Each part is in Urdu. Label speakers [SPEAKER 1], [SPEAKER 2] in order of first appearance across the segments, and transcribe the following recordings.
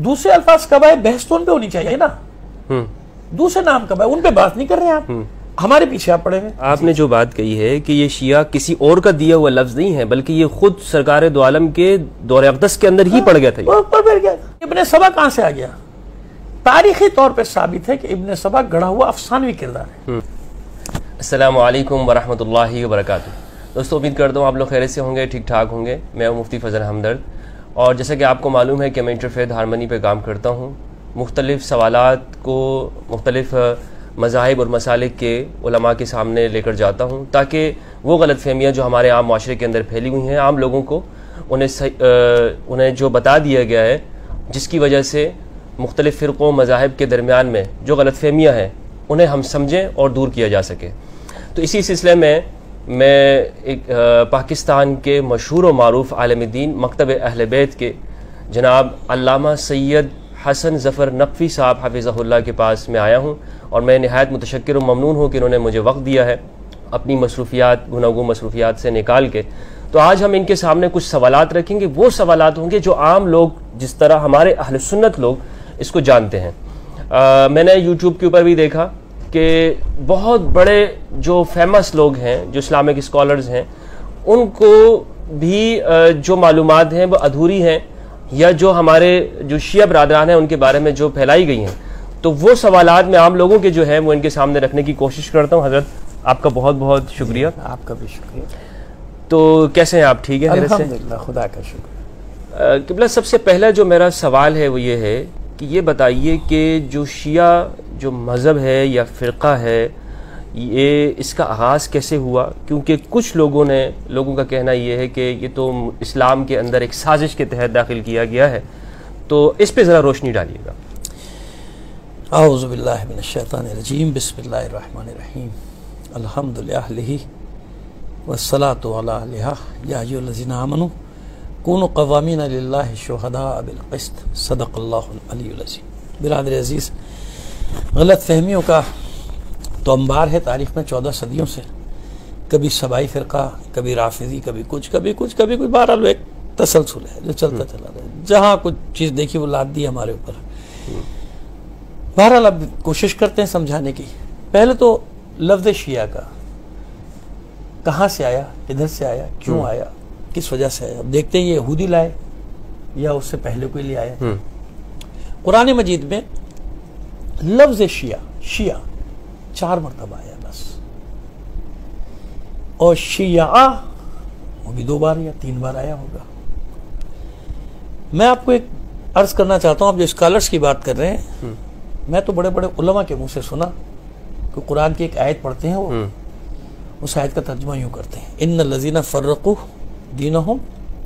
[SPEAKER 1] دوسرے الفاظ کب آئے؟ بحث تو ان پہ ہونی چاہیے نا. دوسرے نام کب آئے؟ ان پہ بات نہیں کر رہے ہیں آپ, ہمارے پیچھے آپ پڑے ہوئے.
[SPEAKER 2] آپ نے جو بات کہی ہے کہ یہ شیعہ کسی اور کا دیا ہوا لفظ نہیں ہے, بلکہ یہ خود سرکار دو عالم کے دور اقدس کے اندر ہی پڑ گیا تھا.
[SPEAKER 1] ابن سبا کہاں سے آ گیا؟ تاریخی طور پہ ثابت ہے کہ ابن سبا گڑھا ہوا افسانوی کردار ہے.
[SPEAKER 2] السلام علیکم ورحمۃ اللہ وبرکاتہ. دوستو امید کرتا ہوں آپ لوگ خیریت سے ہوں گے, ٹھیک ٹھاک ہوں گے. میں ہوں مفتی فضل ہمدرد, اور جیسا کہ آپ کو معلوم ہے کہ میں انٹرفیتھ ہارمنی پہ کام کرتا ہوں. مختلف سوالات کو مختلف مذاہب اور مسالک کے علماء کے سامنے لے کر جاتا ہوں, تاکہ وہ غلط فہمیاں جو ہمارے عام معاشرے کے اندر پھیلی ہوئی ہیں, عام لوگوں کو انہیں جو بتا دیا گیا ہے, جس کی وجہ سے مختلف فرقوں مذاہب کے درمیان میں جو غلط فہمیاں ہیں انہیں ہم سمجھیں اور دور کیا جا سکے. تو اسی سلسلے میں ایک پاکستان کے مشہور و معروف عالم دین مکتب اہل بیت کے جناب علامہ سید حسن ظفر نقوی صاحب حفظہ اللہ کے پاس میں آیا ہوں, اور میں نہایت متشکر و ممنون ہوں کہ انہوں نے مجھے وقت دیا ہے اپنی مصروفیات گناگو مصروفیات سے نکال کے. تو آج ہم ان کے سامنے کچھ سوالات رکھیں گے. وہ سوالات ہوں گے جو عام لوگ جس طرح ہمارے اہل سنت لوگ اس کو جانتے ہیں. میں نے یوٹیوب کے اوپر بھی دیکھا کہ بہت بڑے جو فیمس لوگ ہیں, جو اسلامک اسکالرز ہیں, ان کو بھی جو معلومات ہیں وہ ادھوری ہیں, یا جو ہمارے جو شیعہ برادران ہیں ان کے بارے میں جو پھیلائی گئی ہیں. تو وہ سوالات میں عام لوگوں کے جو ہیں وہ ان کے سامنے رکھنے کی کوشش کرتا ہوں. حضرت آپ کا بہت بہت شکریہ.
[SPEAKER 1] آپ کا بھی شکریہ.
[SPEAKER 2] تو کیسے ہیں آپ؟ ٹھیک ہے؟
[SPEAKER 1] الحمدللہ, خدا کا شکر.
[SPEAKER 2] قبلہ, سب سے پہلا جو میرا سوال ہے وہ یہ ہے کہ یہ بتائیے کہ جو شیعہ جو مذہب ہے یا فرقہ ہے, یہ اس کا آغاز کیسے ہوا؟ کیونکہ کچھ لوگوں کا کہنا یہ ہے کہ یہ تو اسلام کے اندر ایک سازش کے تحت داخل کیا گیا ہے. تو اس پہ ذرا روشنی ڈالیے گا.
[SPEAKER 1] اعوذ باللہ من الشیطان الرجیم, بسم اللہ الرحمن الرحیم, الحمد للہ والصلاة علی علیہ یا ایھا الذین آمنوا کونوا قوامین للہ شہداء بالقسط, صدق اللہ العلی العظیم. برادر عزیز, غلط فہمیوں کا تو انبار ہے تاریخ میں 14 صدیوں سے. کبھی سبائی فرقہ, کبھی رافضی, کبھی کچھ, بہرحال ایک تسلسل ہے جو چلتا چلا رہا ہے. جہاں کچھ چیز دیکھی وہ لاد دی ہمارے اوپر. بہرحال اب کوشش کرتے ہیں سمجھانے کی. پہلے تو لفظ شیعہ کا کہاں سے آیا, کدھر سے آیا, کیوں آیا, کس وجہ سے آیا. اب دیکھتے ہیں یہ یہودی لائے یا اس سے پہلے کوئی لے آیا. قرآن مجید میں لفظ شیعہ 4 مرتبہ آیا بس, اور شیعہ وہ بھی 2 بار یا 3 بار آیا ہوگا. میں آپ کو ایک عرض کرنا چاہتا ہوں, آپ جو اسکالرز کی بات کر رہے ہیں, میں تو بڑے بڑے علماء کے منہ سے سنا کہ قرآن کی ایک آیت پڑھتے ہیں, وہ اس آیت کا ترجمہ یوں کرتے ہیں, ان الذین فرقوا دینہم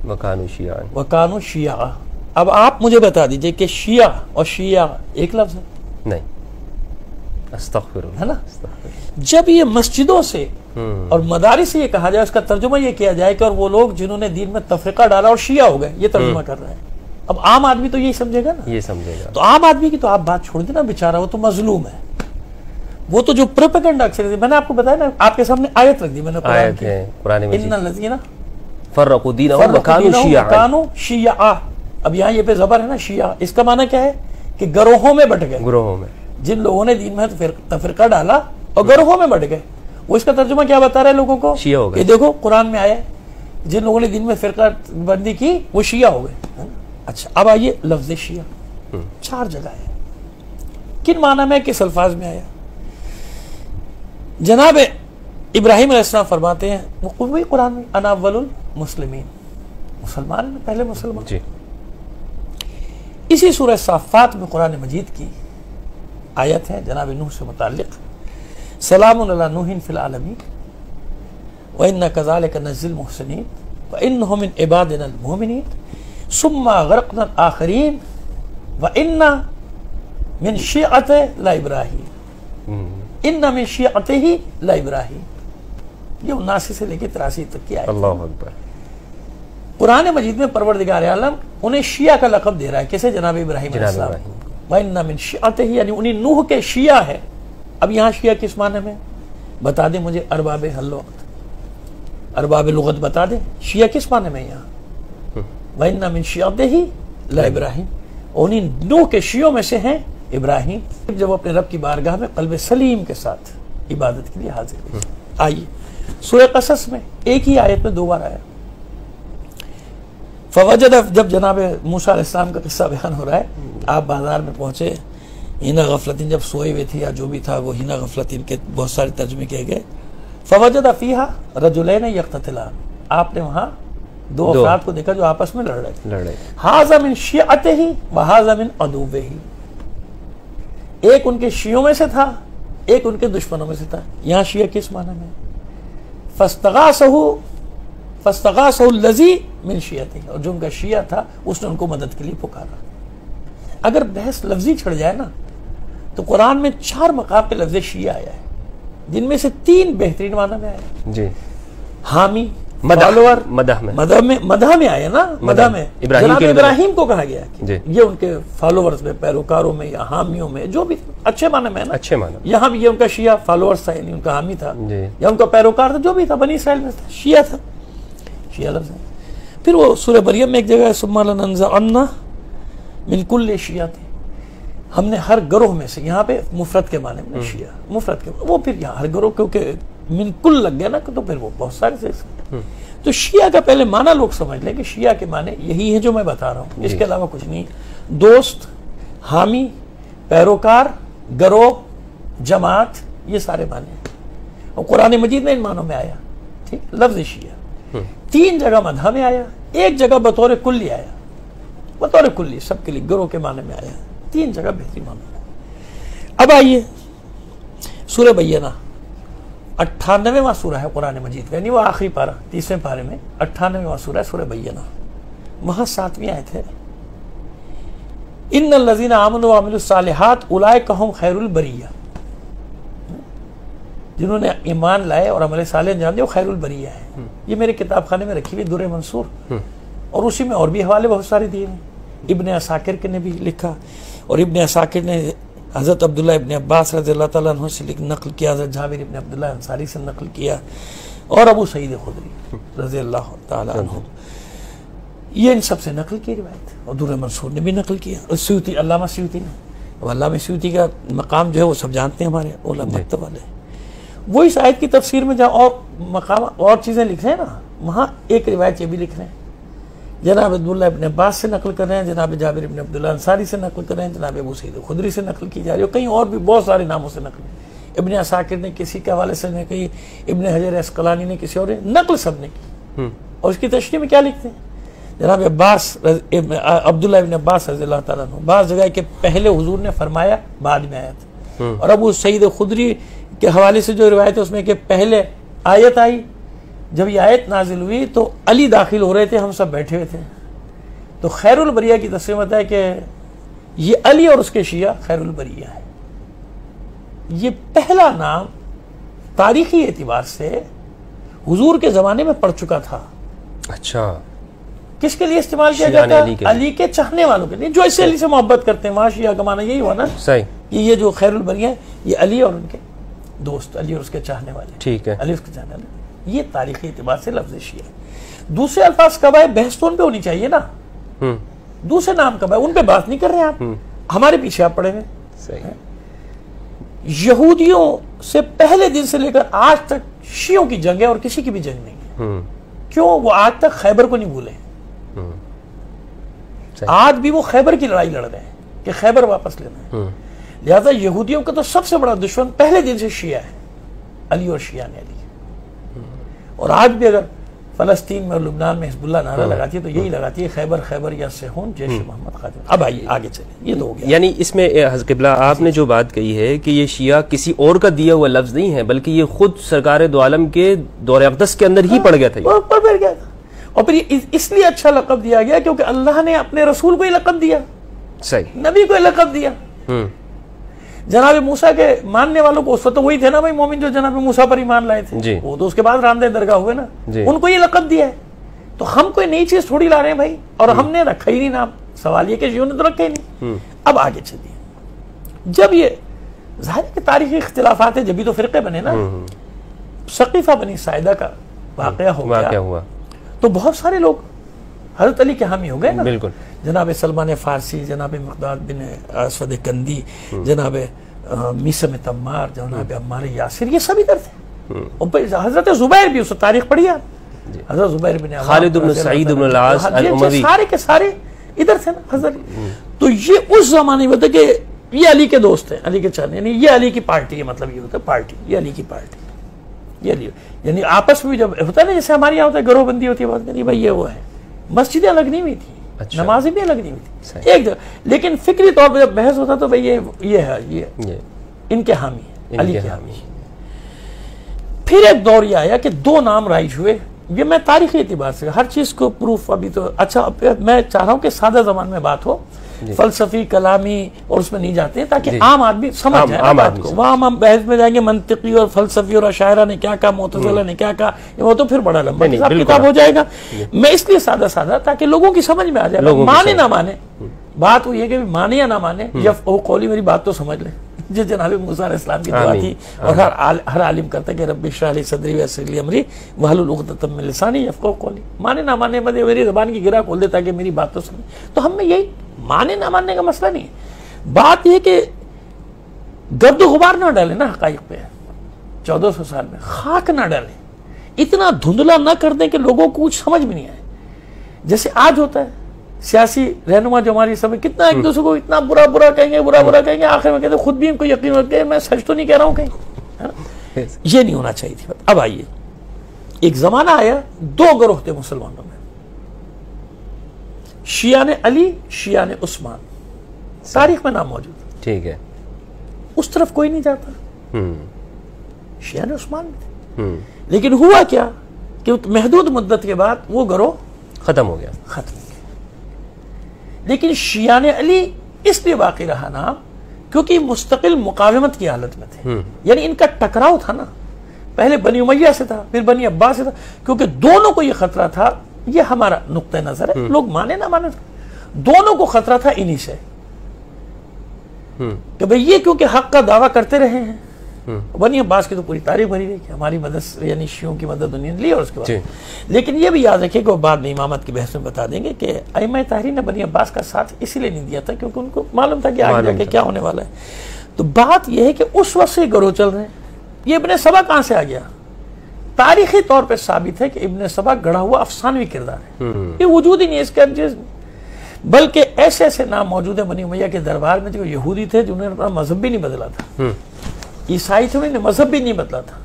[SPEAKER 1] وکانوا شیعا. اب آپ مجھے بتا دیجئے کہ شیعہ اور شیعہ ایک لفظ ہے؟
[SPEAKER 2] نہیں, استغفر اللہ,
[SPEAKER 1] ہے نا. جب یہ مسجدوں سے اور مدارس سے یہ کہا جائے, اس کا ترجمہ یہ کیا جائے کہ اور وہ لوگ جنہوں نے دین میں تفرقہ ڈالا اور شیعہ ہو گئے, یہ ترجمہ کر رہا ہے. اب عام آدمی تو یہی سمجھے گا نا,
[SPEAKER 2] یہ سمجھے گا.
[SPEAKER 1] تو عام آدمی کی تو آپ بات چھوڑ دینا, بیچارہ وہ تو مظلوم ہے. وہ تو جو پروپیگنڈا اکثر, میں نے آپ کو بتایا نا, آپ کے سامنے آیت رکھ دی میں نے
[SPEAKER 2] قرآن میں,
[SPEAKER 1] ان الذین
[SPEAKER 2] فرقوا دینہم وکانوا
[SPEAKER 1] شیعا. اب یہاں یہ پہ زبر ہے نا, شیعہ, اس کا معنی کیا ہے کہ گروہوں میں بٹ گئے.
[SPEAKER 2] گروہوں میں
[SPEAKER 1] جن لوگوں نے دین میں تفرقہ ڈالا اور گروہوں میں بٹ گئے. وہ اس کا ترجمہ کیا بتا رہے ہیں لوگوں کو,
[SPEAKER 2] شیعہ ہو گئے.
[SPEAKER 1] کہ دیکھو قرآن میں آیا جن لوگوں نے دین میں فرقہ بندی کی وہ شیعہ ہو گئے. اچھا, اب آئیے لفظ شیعہ 4 جگہ ہے. کن معنی میں, کس الفاظ میں آیا؟ جناب ابراہیم علیہ السلام فرماتے ہیں, وہی قرآن میں, انا اول المسلمین, مسلمان پہلے مسلمان.
[SPEAKER 2] جی.
[SPEAKER 1] اسی سورہ صافات میں قرآن مجید کی آیت ہے جناب نوح سے متعلق, سلام علی نوح فی العالمین وَإِنَّا كَذَلِكَ نَجْزِي الْمُحْسِنِينَ وَإِنَّهُ مِنْ عِبَادِنَا الْمُؤْمِنِينَ ثُمَّ أَغْرَقْنَا الْآخَرِينَ وَإِنَّ مِنْ شِيعَتِهِ لَإِبْرَاهِيمَ إِنَّ مِنْ شِيعَتِهِ لَإِبْرَاهِيمَ. یہ 79 سے لے کے 83 تک کی آیت.
[SPEAKER 2] اللہ اکبر.
[SPEAKER 1] قرآن مجید میں پروردگار عالم انہیں شیعہ کا لقب دے رہا ہے. کیسے؟ جناب ابراہیم علیہ السلام. وَإِنَّ مِنْ شِيعَتِهِ یعنی انہیں نوح کے شیعہ ہے. اب یہاں شیعہ کس معنی میں بتا دیں مجھے, ارباب حل وقت, ارباب لغت بتا دیں, شیعہ کس معنی میں یہاں؟ وَإِنَّ مِنْ شِيعَتِهِ لَإِبْرَاهِيمَ. انہیں نوح کے شیعوں میں سے ہیں ابراہیم، جب اپنے رب کی بارگاہ میں قلب سلیم کے ساتھ عبادت کے لیے حاضر ہوئے۔ آئیے سورہ قصص میں ایک ہی آیت میں 2 بار آیا۔ فوجد، جب جناب موسیٰ علیہ السلام کا قصہ بیان ہو رہا ہے، آپ بازار میں پہنچے، ہینا غفلتین، جب سوئے ہوئے تھے یا جو بھی تھا وہ ہینا غفلتین کے بہت سارے ترجمے کیے گئے۔ فوجد فیہا رجلین یقتتلان، آپ نے وہاں 2 افراد کو دیکھا جو آپس میں لڑ رہے تھے۔ ھذا من شیعتہ وھذا من عدوہ، ایک ان کے شیعوں میں سے تھا، ایک ان کے دشمنوں میں سے تھا۔ یہاں شیعہ کس معنی میں؟ فاستغاثہ الذی من شیعتہ، اور جو ان کا شیعہ تھا اس نے ان کو مدد کے لیے پکارا۔ اگر بحث لفظی چھڑ جائے نا تو قرآن میں 4 مقام پہ لفظ شیعہ آیا ہے، جن میں سے 3 بہترین معنی میں آیا جی، حامی، فالوور، مدح میں آیا نا، مدح میں جناب ابراہیم کو کہا گیا کہ یہ ان کے فالوورز میں، پیروکاروں میں یا حامیوں میں، جو بھی اچھے معنی میں ہے نا، اچھے معنی، یہاں بھی یہ ان کا شیعہ فالوورز تھا، یعنی ان کا حامی تھا یا ان کا پیروکار تھا، جو بھی تھا، بنی اسرائیل میں تھا، شیعہ تھا، شیعہ لفظ ہے۔ پھر وہ سورہ مریم میں ایک جگہ ہے، ثم لننزعن من کل شیعۃ، ہم نے ہر گروہ میں سے، یہاں پہ مفرد کے معنی میں شیعہ، مفرد کے، وہ پھر یہاں ہر گروہ، کیونکہ من کل لگ گیا نا تو پھر وہ بہت سارے سے، تو شیعہ کا پہلے معنی لوگ سمجھ لیں کہ شیعہ کے معنی یہی ہے جو میں بتا رہا ہوں، اس کے علاوہ کچھ نہیں، دوست، حامی، پیروکار، گروہ، جماعت، یہ سارے معنی ہیں، اور قرآن مجید میں ان معنوں میں آیا، ٹھیک، لفظ شیعہ 3 جگہ مدح میں آیا، 1 جگہ بطور کلی آیا، بطور کلی سب کے لیے گروہ کے معنی میں آیا، 3 جگہ بہترین معنی میں۔ اب آئیے سورہ بینہ، 98واں سورہ ہے قرآن مجید کا، یعنی وہ آخری پارہ، 30ویں پارے میں 98واں سورہ ہے سورہ بینہ، وہاں 7ویں آیت ہے، ان الذین آمنوا وعملوا الصالحات اولئک ھم خیر البریہ، جنہوں نے ایمان لائے اور عمل صالح انجام دیا وہ خیر البریہ ہے۔ یہ میرے کتاب خانے میں رکھی ہوئی در منصور، اور اسی میں اور بھی حوالے بہت سارے دیے ہیں، ابن عساکر کے نے بھی لکھا، اور ابن عساکر نے حضرت عبداللہ ابن عباس رضی اللہ تعالیٰ عنہ سے نقل کیا، حضرت جابر ابن عبداللہ انصاری سے نقل کیا، اور ابو سعید خدری رضی اللہ تعالیٰ عنہ، یہ ان سب سے نقل کی روایت، اور در منصور نے بھی نقل کیا، اور سیوطی، علامہ سیوطی نے، اور علامہ سیوطی کا مقام جو ہے وہ سب جانتے ہیں ہمارے علماء مکتب والے، وہ اس آیت کی تفسیر میں جہاں اور مقام اور چیزیں لکھ رہے ہیں نا، وہاں ایک روایت یہ بھی لکھ رہے ہیں، جناب عبداللہ ابن عباس سے نقل کر رہے ہیں، جناب جابر ابن عبداللہ انصاری سے نقل کر رہے ہیں، جناب ابو سعید خدری سے نقل کی جا رہی ہے، کہیں اور بھی بہت سارے ناموں سے نقل ہے، ابن عساکر نے کسی کے حوالے سے نے کہی، ابن حجر عسقلانی نے کسی اور نقل سب نے کی، اور اس کی تشریح میں کیا لکھتے ہیں، جناب عبداللہ ابن عباس رضی اللہ تعالیٰ عنہ بعض جگہ کہ پہلے حضور نے فرمایا بعد میں آیت، اور ابو سعید خدری کے حوالے سے جو روایت ہے اس میں کہ پہلے آیت آئی، جب یہ آیت نازل ہوئی تو علی داخل ہو رہے تھے، ہم سب بیٹھے ہوئے تھے، تو خیر البریہ کی تفسیر میں ہے کہ یہ علی اور اس کے شیعہ خیر البریہ ہے۔ یہ پہلا نام تاریخی اعتبار سے حضور کے زمانے میں پڑ چکا تھا۔ اچھا، کس کے لیے استعمال کیا جاتا ہے؟ علی کے چاہنے والوں کے لیے، جو اسے علی سے محبت کرتے ہیں، وہاں شیعہ کا معنی یہی ہوا نا، صحیح، یہ جو خیر البریہ ہے یہ علی اور ان کے دوست، علی اور اس کے چاہنے والے، ٹھیک ہے، علی اس کے چاہنے والے، یہ تاریخی اعتبار سے لفظ شیعہ۔ دوسرے الفاظ کب آئے؟ بحث تو ان پہ ہونی چاہیے نا، دوسرے نام کب آئے؟ ان پہ بات نہیں کر رہے ہیں آپ، ہمارے پیچھے آپ پڑے ہوئے۔ یہودیوں سے پہلے دن سے لے کر آج تک شیعوں کی جنگ ہے، اور کسی کی بھی جنگ نہیں ہے۔ کیوں؟ وہ آج تک خیبر کو نہیں بھولے، آج بھی وہ خیبر کی لڑائی لڑ رہے ہیں کہ خیبر واپس لینا ہے۔ لہذا یہودیوں کا تو سب سے بڑا دشمن پہلے دن سے شیعہ ہے، علی اور شیعہ نے علی، اور آج بھی اگر فلسطین میں اور لبنان میں حزب اللہ نعرہ لگاتی ہے تو یہی لگاتی ہے، خیبر خیبر یا سہون جیش محمد خاتم۔ اب آئیے آگے چلیں، یہ تو ہو گیا۔
[SPEAKER 2] یعنی اس میں حضرت قبلہ آپ نے جو بات کہی ہے کہ یہ شیعہ کسی اور کا دیا ہوا لفظ نہیں ہے، بلکہ یہ خود سرکار دو عالم کے دور اقدس کے اندر ہی پڑ گیا تھا،
[SPEAKER 1] اور پھر اس لیے اچھا لقب دیا گیا کیونکہ اللہ نے اپنے رسول کو ہی لقب دیا، صحیح، نبی کو ہی لقب دیا۔ جناب موسیٰ کے ماننے والوں کو اس وقت وہی تھے نا بھائی مومن جو جناب موسیٰ پر ایمان لائے تھے، وہ تو اس کے بعد راندہ درگاہ ہوئے نا، ان کو یہ لقب دیا ہے۔ تو ہم کوئی نئی چیز تھوڑی لا رہے ہیں بھائی، اور ہم نے رکھا ہی نہیں نام، سوال یہ کہ شیعوں نے تو رکھا ہی نہیں۔ اب آگے چلیے، جب یہ ظاہر ہے کہ تاریخی اختلافات ہیں، جبھی تو فرقے بنے نا، سقیفہ بنی ساعدہ کا واقعہ ہو گیا تو بہت سارے لوگ حضرت علی کے حامی ہو گئے نا، بالکل، جناب سلمان فارسی، جناب مقداد بن اسود کندی، جناب میثم تمار، جناب عمار یاسر، یہ سب ادھر تھے. حضرت زبیر بھی، اس تاریخ پڑھی آپ، حضرت زبیر بن
[SPEAKER 2] خالد بن سعید بن العاص الاموی،
[SPEAKER 1] سارے کے سارے ادھر تھے نا حضرت. تو یہ اس زمانے میں ہوتا کہ یہ علی کے دوست ہیں، علی کے چاہنے، یعنی یہ علی کی پارٹی ہے، مطلب یہ ہوتا ہے پارٹی، یہ علی کی پارٹی، یہ علی، یعنی آپس میں جب ہوتا ہے نا جیسے ہمارے یہاں ہوتا ہے گروہ بندی ہوتی ہے، بات کریں بھائی یہ وہ ہے. مسجدیں الگ نہیں ہوئی تھی، نمازیں بھی الگ نہیں ہوئی تھی ایک جگہ، لیکن فکری طور پہ جب بحث ہوتا تو بھائی یہ ہے، یہ ان کے حامی ہے، علی کے حامی. پھر ایک دور یہ آیا کہ دو نام رائج ہوئے. یہ میں تاریخی اعتبار سے ہر چیز کو پروف ابھی تو اچھا میں چاہ رہا ہوں کہ سادہ زبان میں بات ہو، فلسفی کلامی اور اس میں نہیں جاتے ہیں تاکہ عام آدمی سمجھ جائے بات کو. وہاں ہم بحث میں جائیں گے منطقی اور فلسفی اور اشاعرہ نے کیا کہا، معتزلہ نے کیا کہا، وہ تو پھر بڑا لمبا کتاب ہو جائے گا. میں اس لیے سادہ سادہ تاکہ لوگوں کی سمجھ میں آ جائے، مانے نہ مانے. بات وہ یہ کہ مانے یا نہ مانے، یا قولی میری بات تو سمجھ لیں، جس جناب موسیٰ علیہ السلام کی دعا تھی، اور ہر عالم کرتا ہے کہ رب اشرح لی صدری ویسر لی امری واحلل عقدۃ من لسانی یفقہوا قولی. مانے نہ مانے مجھے میری زبان کی گرہ کھول دے تاکہ میری بات تو سمجھے. تو ہم میں یہی مانے نہ ماننے کا مسئلہ نہیں ہے، بات یہ کہ گرد و غبار نہ ڈالیں نا حقائق پہ. 1400 سال میں خاک نہ ڈالیں، اتنا دھندلا نہ کر دیں کہ لوگوں کو کچھ سمجھ بھی نہیں آئے. جیسے آج ہوتا ہے سیاسی رہنما جو ہماری سب کتنا ایک دوسرے کو اتنا برا کہیں گے، آخر میں کہتے ہیں خود بھی ان کو یقین ہوتا ہے میں سچ تو نہیں کہہ رہا ہوں کہیں. یہ نہیں ہونا چاہیے تھی. اب آئیے، ایک زمانہ آیا دو گروہ تھے مسلمانوں میں، شیعہ نے علی، شیعہ نے عثمان. تاریخ میں نام موجود،
[SPEAKER 2] ٹھیک ہے،
[SPEAKER 1] اس طرف کوئی نہیں جاتا. شیعہ نے عثمان بھی تھے، لیکن ہوا کیا کہ محدود مدت کے بعد وہ گروہ
[SPEAKER 2] ختم ہو گیا.
[SPEAKER 1] لیکن شیعہ نے علی اس لیے باقی رہا نام کیونکہ مستقل مقاومت کی حالت میں تھے. یعنی ان کا ٹکراؤ تھا نا، پہلے بنی امیہ سے تھا، پھر بنی عباس سے تھا، کیونکہ دونوں کو یہ خطرہ تھا. یہ ہمارا نقطہ نظر ہے، لوگ مانے نہ مانے، دونوں کو خطرہ تھا انہی سے کہ بھئی یہ کیونکہ حق کا دعویٰ کرتے رہے ہیں. بنی عباس کی تو پوری تاریخ بھری رہی کہ ہماری مدد، یعنی شیعوں کی مدد انہوں نے لی. اور اس کے بعد لیکن یہ بھی یاد رکھیں کہ وہ بعد میں امامت کی بحث میں بتا دیں گے کہ ائمہ تحریر نے بنی عباس کا ساتھ اسی لیے نہیں دیا تھا کیونکہ ان کو معلوم تھا کہ آگے جا کے کیا ہونے والا ہے. تو بات یہ ہے کہ اس وقت سے گروہ چل رہے ہیں. یہ ابن سبا کہاں سے آ گیا؟ تاریخی طور پہ ثابت ہے کہ ابن سبا گڑھا ہوا افسانوی کردار ہے، یہ وجود ہی نہیں ہے اس کے. بلکہ ایسے ایسے نام موجود ہیں بنی امیہ کے دربار میں جو یہودی تھے جنہوں نے اپنا مذہب بھی نہیں بدلا تھا، عیسائی تھے انہوں نے مذہب بھی نہیں بدلا تھا،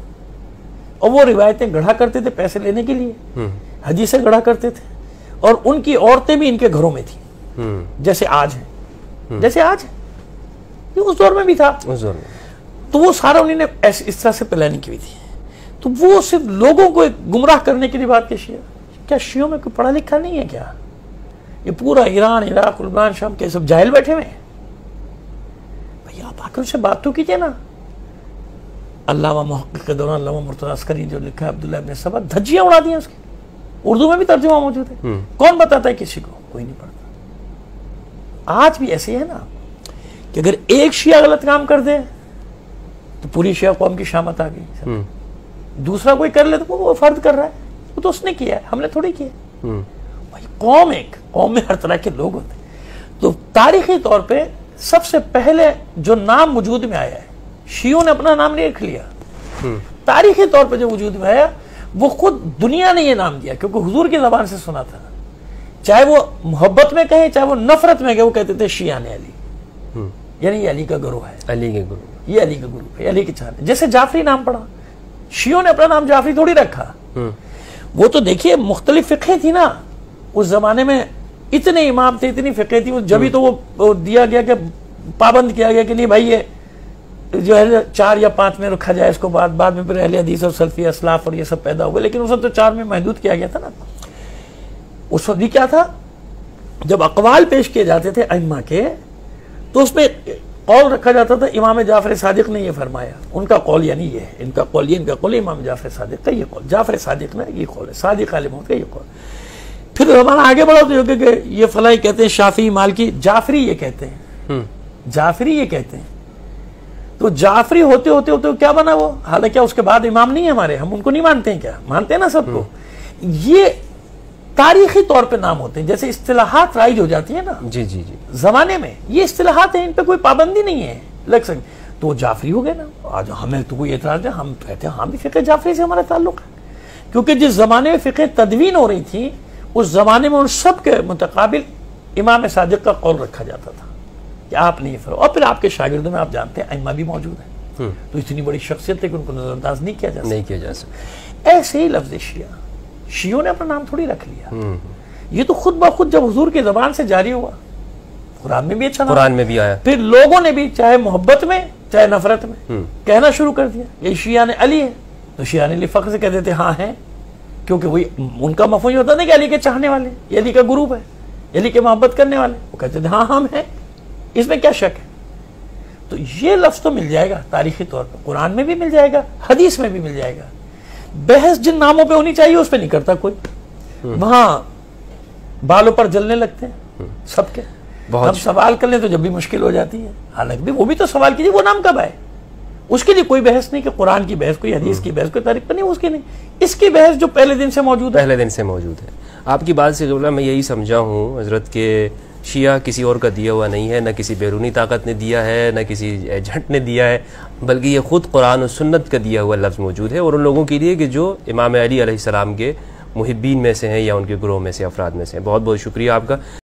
[SPEAKER 1] اور وہ روایتیں گڑھا کرتے تھے پیسے لینے کے لیے، حدیثیں گڑھا کرتے تھے، اور ان کی عورتیں بھی ان کے گھروں میں تھیں جیسے آج ہیں، جیسے آج ہیں. یہ اس دور میں بھی تھا. تو وہ سارا انہوں نے اس طرح سے پلاننگ کی تھی. تو وہ صرف لوگوں کو گمراہ کرنے کے لیے بات کی. شیعہ کیا شیعوں میں کوئی پڑھا لکھا نہیں ہے کیا؟ یہ پورا ایران، عراق، لبنان، شام کے سب جاہل بیٹھے ہوئے ہیں. بھئی آپ آ کر ان سے بات تو کیجئے نا. علامہ محقق کے دوران علامہ مرتضیٰ عسکری جو لکھا ہے عبداللہ ابن سبا، دھجیاں اڑا دیا اس کی. اردو میں بھی ترجمہ موجود ہے. کون بتاتا ہے کسی کو؟ کوئی نہیں پڑھتا. آج بھی ایسے ہی ہے نا کہ اگر ایک شیعہ غلط کام کر دے تو پوری شیعہ قوم کی شامت آ گئی. دوسرا کوئی کر لے تو وہ فرد کر رہا ہے، وہ تو اس نے کیا ہے، ہم نے تھوڑی کیا. بھائی قوم میں ہر طرح کے لوگ ہوتے ہیں. تو تاریخی طور پہ سب سے پہلے جو نام وجود میں آیا ہے، شیعوں نے اپنا نام نہیں رکھ لیا. تاریخی طور پہ جو وجود میں آیا وہ خود دنیا نے یہ نام دیا کیونکہ حضور کی زبان سے سنا تھا. چاہے وہ محبت میں کہیں چاہے وہ نفرت میں کہیں، وہ کہتے تھے شیعہ نے علی، یعنی یہ علی کا گروہ ہے،
[SPEAKER 2] علی کے گروہ،
[SPEAKER 1] یہ علی کا گروہ ہے، علی کے چاہنے. جیسے جعفری نام پڑا، شیعوں نے اپنا نام جعفری تھوڑی رکھا. وہ تو دیکھیے مختلف فقہیں تھی نا اس زمانے میں، اتنے امام تھے، اتنی فقہیں تھی. جبھی تو وہ دیا گیا کہ پابند کیا گیا کہ نہیں بھائی یہ جو ہے 4 یا 5 میں رکھا جائے اس کو. بعد میں پھر اہل حدیث اور سلفی اسلاف اور یہ سب پیدا ہوئے، لیکن اس وقت تو 4 میں محدود کیا گیا تھا نا. اس وقت بھی کیا تھا، جب اقوال پیش کیے جاتے تھے ائمہ کے تو اس میں قول رکھا جاتا تھا امام جعفر صادق نے یہ فرمایا. ان کا قول یعنی یہ ہے، ان کا قول یہ، ان کا قول امام جعفر صادق کا یہ قول، جعفر صادق نے یہ قول ہے، صادق علیہ السلام کا یہ قول. پھر زمانہ آگے بڑھا تو کہ یہ فلاں کہتے ہیں شافعی مالکی، جعفری یہ کہتے ہیں، جعفری یہ کہتے ہیں. تو جعفری ہوتے ہوتے ہوتے کیا بنا وہ؟ حالانکہ اس کے بعد امام نہیں ہے ہمارے، ہم ان کو نہیں مانتے ہیں. کیا مانتے ہیں نا سب کو. یہ تاریخی طور پہ نام ہوتے ہیں. جیسے اصطلاحات رائج ہو جاتی ہیں نا
[SPEAKER 2] جی جی جی
[SPEAKER 1] زمانے میں, یہ اصطلاحات ہیں, ان پہ کوئی پابندی نہیں ہے لگ سکتی. تو جعفری ہو گئے نا, آج ہمیں تو کوئی اعتراض ہے, ہم کہتے ہیں ہاں بھی فقہ جعفری سے ہمارا تعلق ہے, کیونکہ جس زمانے میں فقہ تدوین ہو رہی تھی اس زمانے میں ان سب کے متقابل امام صادق کا قول رکھا جاتا تھا کہ آپ نے یہ فرمایا. اور پھر آپ کے شاگردوں میں آپ جانتے ہیں ائمہ بھی موجود ہیں, تو اتنی بڑی شخصیت ہے کہ ان کو نظر انداز نہیں کیا جا سکتا. ایسے ہی لفظ شیعوں نے اپنا نام تھوڑی رکھ لیا, یہ تو خود بخود جب حضور کی زبان سے جاری ہوا, قرآن میں بھی اچھا نام,
[SPEAKER 2] قرآن میں بھی آیا,
[SPEAKER 1] پھر لوگوں نے بھی چاہے محبت میں چاہے نفرت میں کہنا شروع کر دیا یہ شیعہ نے علی ہے, تو شیعہ نے علی فخر سے کہتے تھے ہاں ہیں, کیونکہ وہی ان کا مفہوم یہ ہوتا نا کہ علی کے چاہنے والے, یہ علی کا گروپ ہے, علی کے محبت کرنے والے, وہ کہتے تھے ہاں ہم ہیں, اس میں کیا شک ہے. تو یہ لفظ تو مل جائے گا تاریخی طور پر, قرآن میں بھی مل جائے گا, حدیث میں بھی مل جائے گا. بحث جن ناموں پہ ہونی چاہیے اس پہ نہیں کرتا کوئی, وہاں بالوں پر جلنے لگتے ہیں سب کے. ہم سوال کر لیں تو جب بھی مشکل ہو جاتی ہے, حالانکہ وہ بھی تو سوال کیجیے وہ نام کب آئے, اس کے لیے کوئی بحث نہیں کہ قرآن کی بحث, کوئی حدیث کی بحث, کوئی تاریخ پر نہیں, اس کی نہیں, اس کی بحث جو پہلے دن سے موجود ہے,
[SPEAKER 2] پہلے دن سے موجود ہے. آپ کی بات سے میں یہی سمجھا ہوں حضرت کہ شیعہ کسی اور کا دیا ہوا نہیں ہے, نہ کسی بیرونی طاقت نے دیا ہے, نہ کسی ایجنٹ نے دیا ہے, بلکہ یہ خود قرآن و سنت کا دیا ہوا لفظ موجود ہے, اور ان لوگوں کے لیے کہ جو امام علی علیہ السلام کے محبین میں سے ہیں یا ان کے گروہ میں سے افراد میں سے ہیں. بہت بہت شکریہ آپ کا.